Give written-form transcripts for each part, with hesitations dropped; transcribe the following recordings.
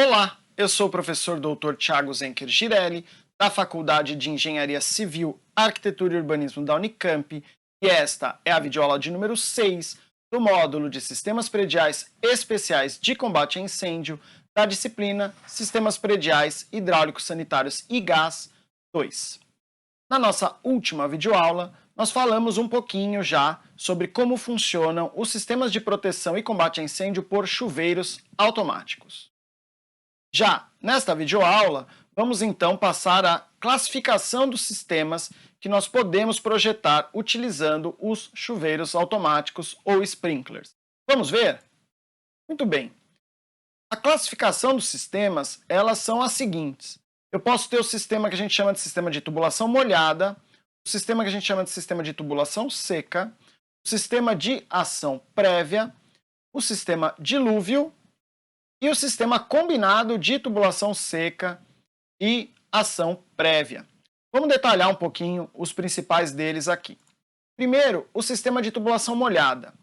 Olá, eu sou o professor Dr. Thiago Zenker Girelli, da Faculdade de Engenharia Civil, Arquitetura e Urbanismo da Unicamp, e esta é a videoaula de número 6 do módulo de Sistemas Prediais Especiais de Combate a Incêndio da disciplina Sistemas Prediais Hidráulicos Sanitários e Gás 2. Na nossa última videoaula, nós falamos um pouquinho já sobre como funcionam os sistemas de proteção e combate a incêndio por chuveiros automáticos. Já nesta videoaula, vamos então passar à classificação dos sistemas que nós podemos projetar utilizando os chuveiros automáticos ou sprinklers. Vamos ver? Muito bem. A classificação dos sistemas, elas são as seguintes. Eu posso ter o sistema que a gente chama de sistema de tubulação molhada, o sistema que a gente chama de sistema de tubulação seca, o sistema de ação prévia, o sistema dilúvio e o sistema combinado de tubulação seca e ação prévia. Vamos detalhar um pouquinho os principais deles aqui. Primeiro, o sistema de tubulação molhada.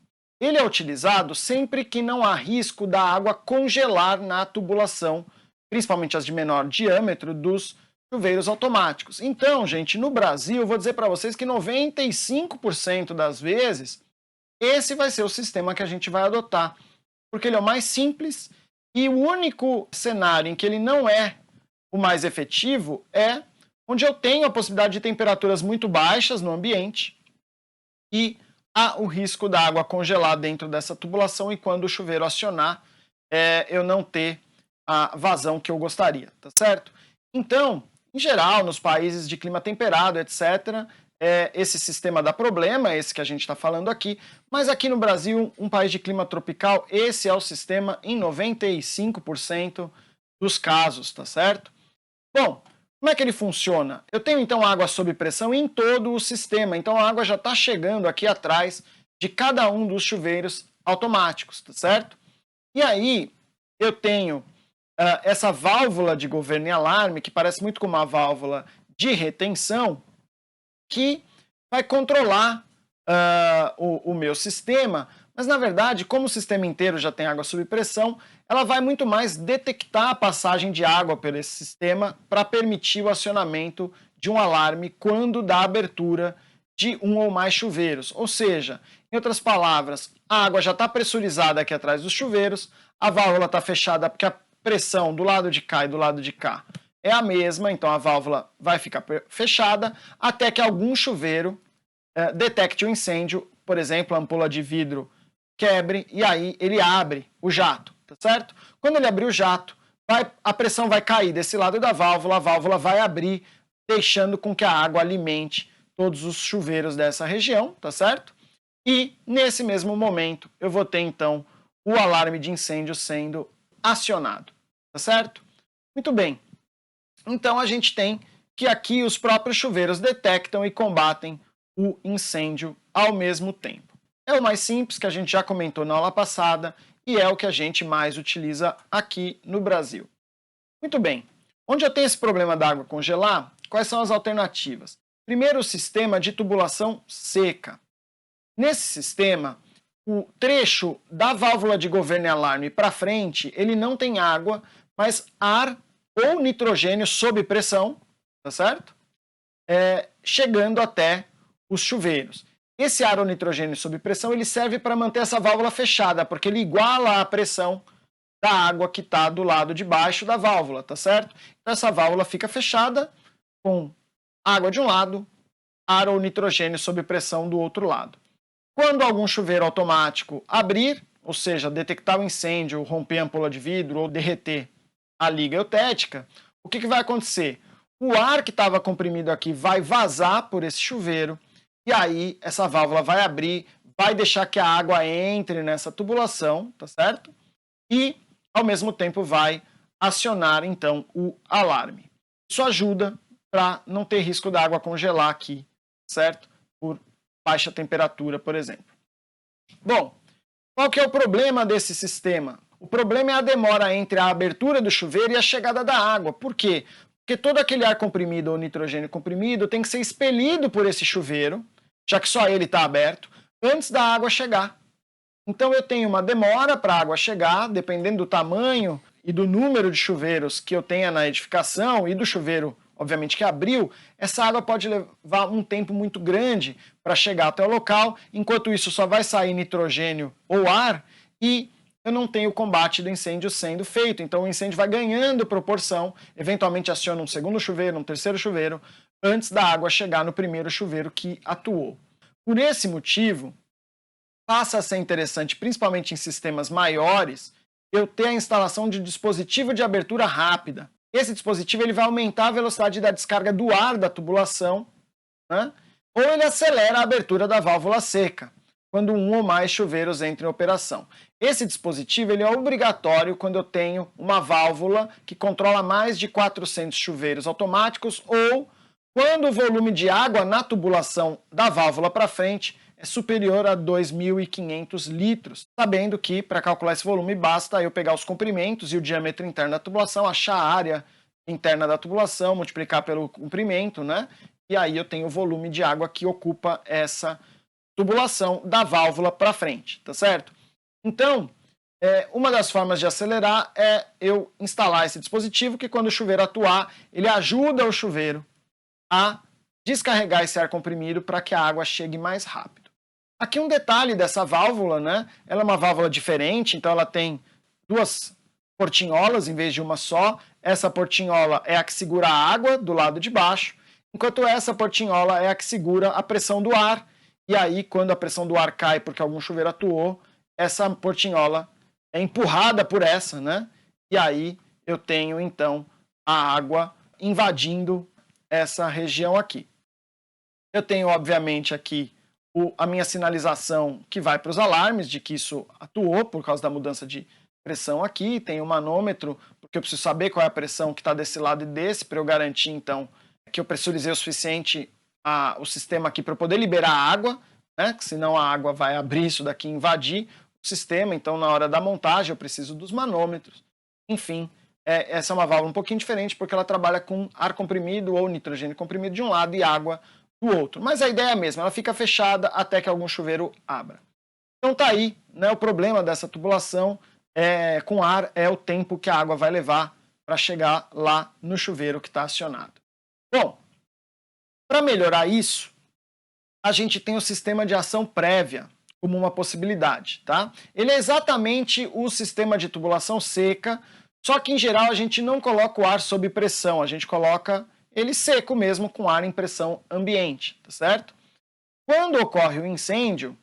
Ele é utilizado sempre que não há risco da água congelar na tubulação, principalmente as de menor diâmetro dos chuveiros automáticos. Então, gente, no Brasil, eu vou dizer para vocês que 95% das vezes, esse vai ser o sistema que a gente vai adotar, porque ele é o mais simples. E o único cenário em que ele não é o mais efetivo é onde eu tenho a possibilidade de temperaturas muito baixas no ambiente e há o risco da água congelar dentro dessa tubulação e quando o chuveiro acionar, eu não ter a vazão que eu gostaria, tá certo? Então, em geral, nos países de clima temperado, etc., esse sistema dá problema, esse que a gente está falando aqui, mas aqui no Brasil, um país de clima tropical, esse é o sistema em 95% dos casos, tá certo? Bom, como é que ele funciona? Eu tenho então água sob pressão em todo o sistema, então a água já está chegando aqui atrás de cada um dos chuveiros automáticos, tá certo? E aí eu tenho essa válvula de governo e alarme, que parece muito com uma válvula de retenção, que vai controlar o meu sistema, mas na verdade, como o sistema inteiro já tem água sob pressão, ela vai muito mais detectar a passagem de água por esse sistema para permitir o acionamento de um alarme quando dá abertura de um ou mais chuveiros. Ou seja, em outras palavras, a água já está pressurizada aqui atrás dos chuveiros, a válvula está fechada porque a pressão do lado de cá e do lado de cá é a mesma, então a válvula vai ficar fechada até que algum chuveiro detecte o incêndio, por exemplo, a ampola de vidro quebre e aí ele abre o jato, tá certo? Quando ele abrir o jato, a pressão vai cair desse lado da válvula, a válvula vai abrir, deixando com que a água alimente todos os chuveiros dessa região, tá certo? E nesse mesmo momento eu vou ter então o alarme de incêndio sendo acionado, tá certo? Muito bem. Então a gente tem que aqui os próprios chuveiros detectam e combatem o incêndio ao mesmo tempo. É o mais simples, que a gente já comentou na aula passada, e é o que a gente mais utiliza aqui no Brasil. Muito bem. Onde eu tenho esse problema da água congelar, quais são as alternativas? Primeiro, o sistema de tubulação seca. Nesse sistema, o trecho da válvula de governo e alarme para frente, ele não tem água, mas ar ou nitrogênio sob pressão, tá certo? Chegando até os chuveiros. Esse ar ou nitrogênio sob pressão, ele serve para manter essa válvula fechada, porque ele iguala a pressão da água que está do lado de baixo da válvula, tá certo? Então essa válvula fica fechada com água de um lado, ar ou nitrogênio sob pressão do outro lado. Quando algum chuveiro automático abrir, ou seja, detectar o incêndio, romper a ampola de vidro ou derreter a liga eutética, o que vai acontecer? O ar que estava comprimido aqui vai vazar por esse chuveiro e aí essa válvula vai abrir, vai deixar que a água entre nessa tubulação, tá certo? E, ao mesmo tempo, vai acionar, então, o alarme. Isso ajuda para não ter risco da água congelar aqui, certo? Por baixa temperatura, por exemplo. Bom, qual que é o problema desse sistema? O problema é a demora entre a abertura do chuveiro e a chegada da água. Por quê? Porque todo aquele ar comprimido ou nitrogênio comprimido tem que ser expelido por esse chuveiro, já que só ele está aberto, antes da água chegar. Então eu tenho uma demora para a água chegar, dependendo do tamanho e do número de chuveiros que eu tenha na edificação e do chuveiro, obviamente, que abriu, essa água pode levar um tempo muito grande para chegar até o local, enquanto isso só vai sair nitrogênio ou ar e eu não tenho o combate do incêndio sendo feito. Então o incêndio vai ganhando proporção, eventualmente aciona um segundo chuveiro, um terceiro chuveiro, antes da água chegar no primeiro chuveiro que atuou. Por esse motivo, passa a ser interessante, principalmente em sistemas maiores, eu ter a instalação de dispositivo de abertura rápida. Esse dispositivo ele vai aumentar a velocidade da descarga do ar da tubulação, né? Ou ele acelera a abertura da válvula seca, quando um ou mais chuveiros entram em operação. Esse dispositivo ele é obrigatório quando eu tenho uma válvula que controla mais de 400 chuveiros automáticos ou quando o volume de água na tubulação da válvula para frente é superior a 2.500 litros, sabendo que para calcular esse volume basta eu pegar os comprimentos e o diâmetro interno da tubulação, achar a área interna da tubulação, multiplicar pelo comprimento, né? E aí eu tenho o volume de água que ocupa essa tubulação da válvula para frente, tá certo? Então, uma das formas de acelerar é eu instalar esse dispositivo que quando o chuveiro atuar, ele ajuda o chuveiro a descarregar esse ar comprimido para que a água chegue mais rápido. Aqui um detalhe dessa válvula, né? Ela é uma válvula diferente, então ela tem duas portinholas em vez de uma só. Essa portinhola é a que segura a água do lado de baixo, enquanto essa portinhola é a que segura a pressão do ar. E aí, quando a pressão do ar cai porque algum chuveiro atuou, essa portinhola é empurrada por essa, né? E aí eu tenho, então, a água invadindo essa região aqui. Eu tenho, obviamente, aqui a minha sinalização que vai para os alarmes de que isso atuou por causa da mudança de pressão aqui. Tem o manômetro, porque eu preciso saber qual é a pressão que está desse lado e desse, para eu garantir, então, que eu pressurizei o suficiente o sistema aqui para eu poder liberar a água, né? Que senão a água vai abrir isso daqui e invadir o sistema. Então, na hora da montagem, eu preciso dos manômetros. Enfim, essa é uma válvula um pouquinho diferente, porque ela trabalha com ar comprimido ou nitrogênio comprimido de um lado e água do outro. Mas a ideia é a mesma, ela fica fechada até que algum chuveiro abra. Então tá aí, né, o problema dessa tubulação com ar é o tempo que a água vai levar para chegar lá no chuveiro que está acionado. Bom, para melhorar isso, a gente tem o sistema de ação prévia como uma possibilidade, tá? Ele é exatamente o sistema de tubulação seca, só que em geral a gente não coloca o ar sob pressão, a gente coloca ele seco mesmo, com ar em pressão ambiente, tá certo? Quando ocorre o incêndio,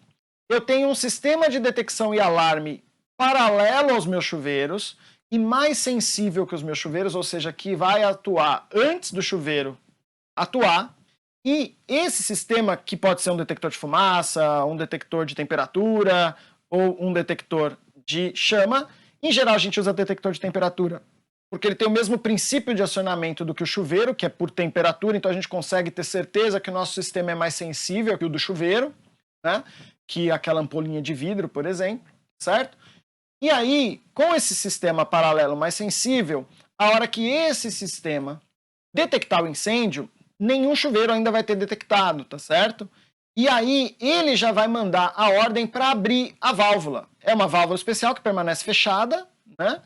eu tenho um sistema de detecção e alarme paralelo aos meus chuveiros e mais sensível que os meus chuveiros, ou seja, que vai atuar antes do chuveiro atuar. E esse sistema, que pode ser um detector de fumaça, um detector de temperatura ou um detector de chama, em geral a gente usa detector de temperatura porque ele tem o mesmo princípio de acionamento do que o chuveiro, que é por temperatura, então a gente consegue ter certeza que o nosso sistema é mais sensível que o do chuveiro, né? Que aquela ampolinha de vidro, por exemplo, certo? E aí, com esse sistema paralelo mais sensível, a hora que esse sistema detectar o incêndio, nenhum chuveiro ainda vai ter detectado, tá certo? E aí ele já vai mandar a ordem para abrir a válvula. É uma válvula especial que permanece fechada, né?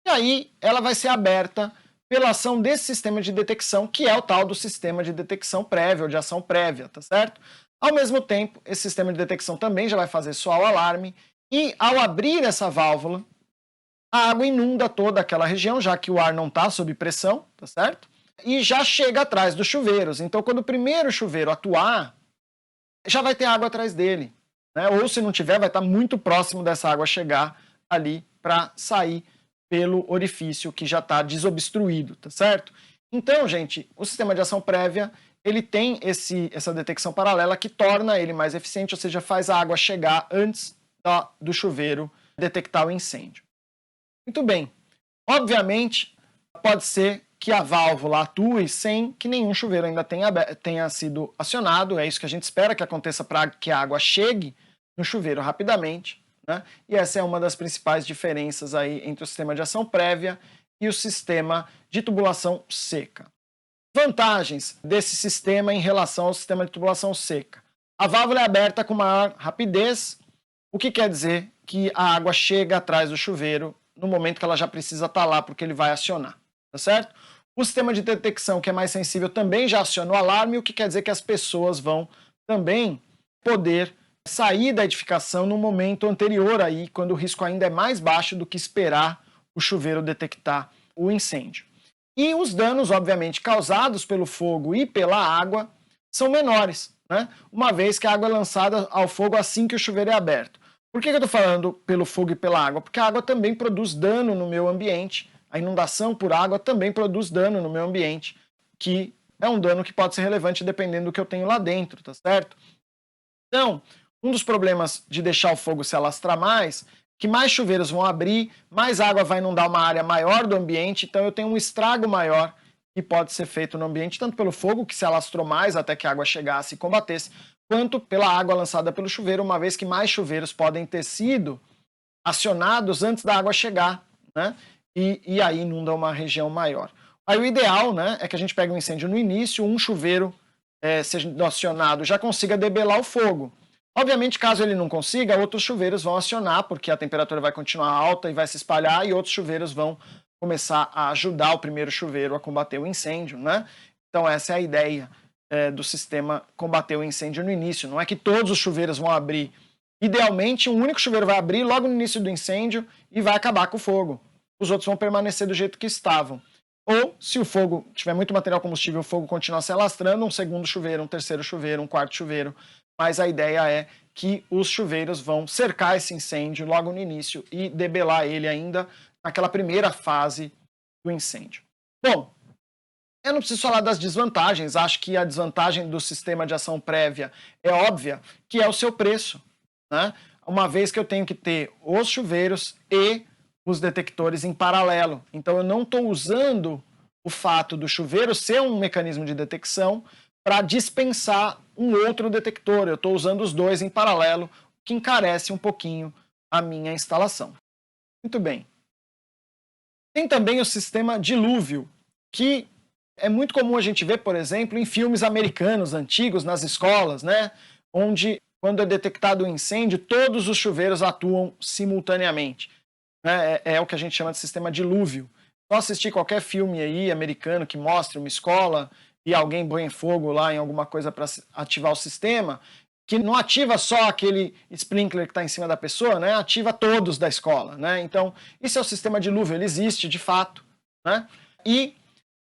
E aí ela vai ser aberta pela ação desse sistema de detecção, que é o tal do sistema de detecção prévia ou de ação prévia, tá certo? Ao mesmo tempo, esse sistema de detecção também já vai fazer soar o alarme e ao abrir essa válvula, a água inunda toda aquela região, já que o ar não está sob pressão, tá certo? E já chega atrás dos chuveiros. Então, quando o primeiro chuveiro atuar, já vai ter água atrás dele, né? Ou se não tiver, vai estar muito próximo dessa água chegar ali para sair pelo orifício que já está desobstruído, tá certo? Então, gente, o sistema de ação prévia, ele tem essa detecção paralela que torna ele mais eficiente, ou seja, faz a água chegar antes do chuveiro detectar o incêndio. Muito bem. Obviamente, pode ser que a válvula atue sem que nenhum chuveiro ainda tenha sido acionado, é isso que a gente espera que aconteça para que a água chegue no chuveiro rapidamente, né? E essa é uma das principais diferenças aí entre o sistema de ação prévia e o sistema de tubulação seca. Vantagens desse sistema em relação ao sistema de tubulação seca. A válvula é aberta com maior rapidez, o que quer dizer que a água chega atrás do chuveiro no momento que ela já precisa estar lá, porque ele vai acionar, tá certo? O sistema de detecção, que é mais sensível, também já aciona o alarme, o que quer dizer que as pessoas vão também poder sair da edificação no momento anterior, aí, quando o risco ainda é mais baixo do que esperar o chuveiro detectar o incêndio. E os danos, obviamente, causados pelo fogo e pela água são menores, né? Uma vez que a água é lançada ao fogo assim que o chuveiro é aberto. Por que eu estou falando pelo fogo e pela água? Porque a água também produz dano no meu ambiente, a inundação por água também produz dano no meu ambiente, que é um dano que pode ser relevante dependendo do que eu tenho lá dentro, tá certo? Então, um dos problemas de deixar o fogo se alastrar mais, que mais chuveiros vão abrir, mais água vai inundar uma área maior do ambiente, então eu tenho um estrago maior que pode ser feito no ambiente, tanto pelo fogo, que se alastrou mais até que a água chegasse e combatesse, quanto pela água lançada pelo chuveiro, uma vez que mais chuveiros podem ter sido acionados antes da água chegar, né? E aí inunda uma região maior. Aí o ideal, né, é que a gente pegue um incêndio no início, um chuveiro seja acionado, já consiga debelar o fogo. Obviamente, caso ele não consiga, outros chuveiros vão acionar, porque a temperatura vai continuar alta e vai se espalhar, e outros chuveiros vão começar a ajudar o primeiro chuveiro a combater o incêndio, né? Então essa é a ideia do sistema combater o incêndio no início. Não é que todos os chuveiros vão abrir. Idealmente, um único chuveiro vai abrir logo no início do incêndio e vai acabar com o fogo. Os outros vão permanecer do jeito que estavam. Ou, se o fogo tiver muito material combustível, o fogo continuar se alastrando, um segundo chuveiro, um terceiro chuveiro, um quarto chuveiro. Mas a ideia é que os chuveiros vão cercar esse incêndio logo no início e debelar ele ainda naquela primeira fase do incêndio. Bom, eu não preciso falar das desvantagens, acho que a desvantagem do sistema de ação prévia é óbvia, que é o seu preço, né? Uma vez que eu tenho que ter os chuveiros e os detectores em paralelo. Então eu não estou usando o fato do chuveiro ser um mecanismo de detecção para dispensar um outro detector. Eu estou usando os dois em paralelo, o que encarece um pouquinho a minha instalação. Muito bem. Tem também o sistema dilúvio, que é muito comum a gente ver, por exemplo, em filmes americanos antigos, nas escolas, né? Onde, quando é detectado um incêndio, todos os chuveiros atuam simultaneamente. É o que a gente chama de sistema dilúvio. Só assistir qualquer filme aí americano que mostre uma escola e alguém põe fogo lá em alguma coisa para ativar o sistema, que não ativa só aquele sprinkler que está em cima da pessoa, né? Ativa todos da escola, né? Então, isso é o sistema dilúvio, ele existe de fato, né? E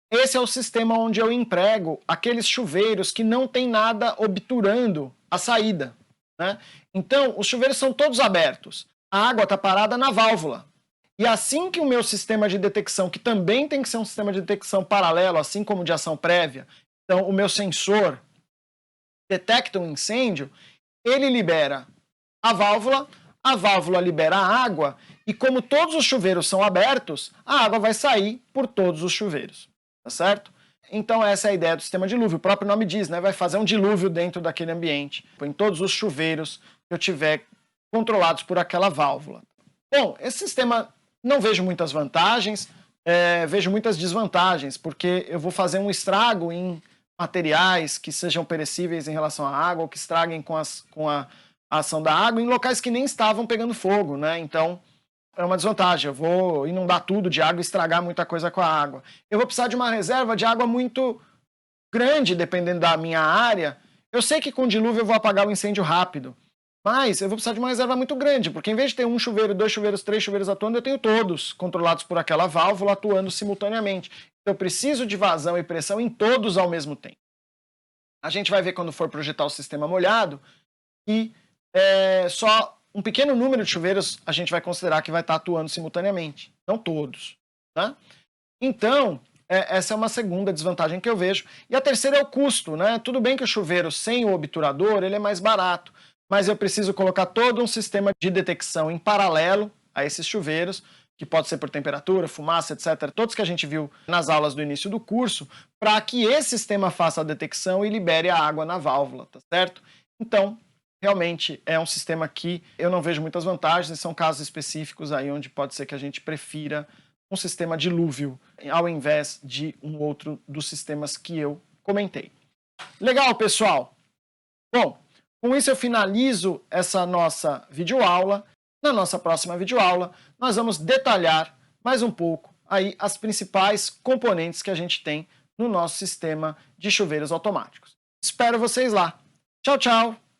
esse é o sistema onde eu emprego aqueles chuveiros que não tem nada obturando a saída, né? Então, os chuveiros são todos abertos. A água está parada na válvula. E assim que o meu sistema de detecção, que também tem que ser um sistema de detecção paralelo, assim como de ação prévia, então o meu sensor detecta um incêndio, ele libera a válvula libera a água, e como todos os chuveiros são abertos, a água vai sair por todos os chuveiros, tá certo? Então essa é a ideia do sistema dilúvio, o próprio nome diz, né? Vai fazer um dilúvio dentro daquele ambiente, em todos os chuveiros que eu tiver controlados por aquela válvula. Bom, esse sistema não vejo muitas vantagens, vejo muitas desvantagens, porque eu vou fazer um estrago em materiais que sejam perecíveis em relação à água, ou que estraguem com a ação da água, em locais que nem estavam pegando fogo, né? Então, é uma desvantagem. Eu vou inundar tudo de água e estragar muita coisa com a água. Eu vou precisar de uma reserva de água muito grande, dependendo da minha área. Eu sei que com dilúvio eu vou apagar o incêndio rápido, mas eu vou precisar de uma reserva muito grande, porque em vez de ter um chuveiro, dois chuveiros, três chuveiros atuando, eu tenho todos controlados por aquela válvula atuando simultaneamente. Eu preciso de vazão e pressão em todos ao mesmo tempo. A gente vai ver quando for projetar o sistema molhado que só um pequeno número de chuveiros a gente vai considerar que vai estar atuando simultaneamente, não todos, né? Então, essa é uma segunda desvantagem que eu vejo. E a terceira é o custo, né? Tudo bem que o chuveiro sem o obturador ele é mais barato, mas eu preciso colocar todo um sistema de detecção em paralelo a esses chuveiros, que pode ser por temperatura, fumaça, etc., todos que a gente viu nas aulas do início do curso, para que esse sistema faça a detecção e libere a água na válvula, tá certo? Então, realmente é um sistema que eu não vejo muitas vantagens, são casos específicos aí onde pode ser que a gente prefira um sistema dilúvio ao invés de um outro dos sistemas que eu comentei. Legal, pessoal? Bom, com isso eu finalizo essa nossa videoaula. Na nossa próxima videoaula, nós vamos detalhar mais um pouco aí as principais componentes que a gente tem no nosso sistema de chuveiros automáticos. Espero vocês lá. Tchau, tchau!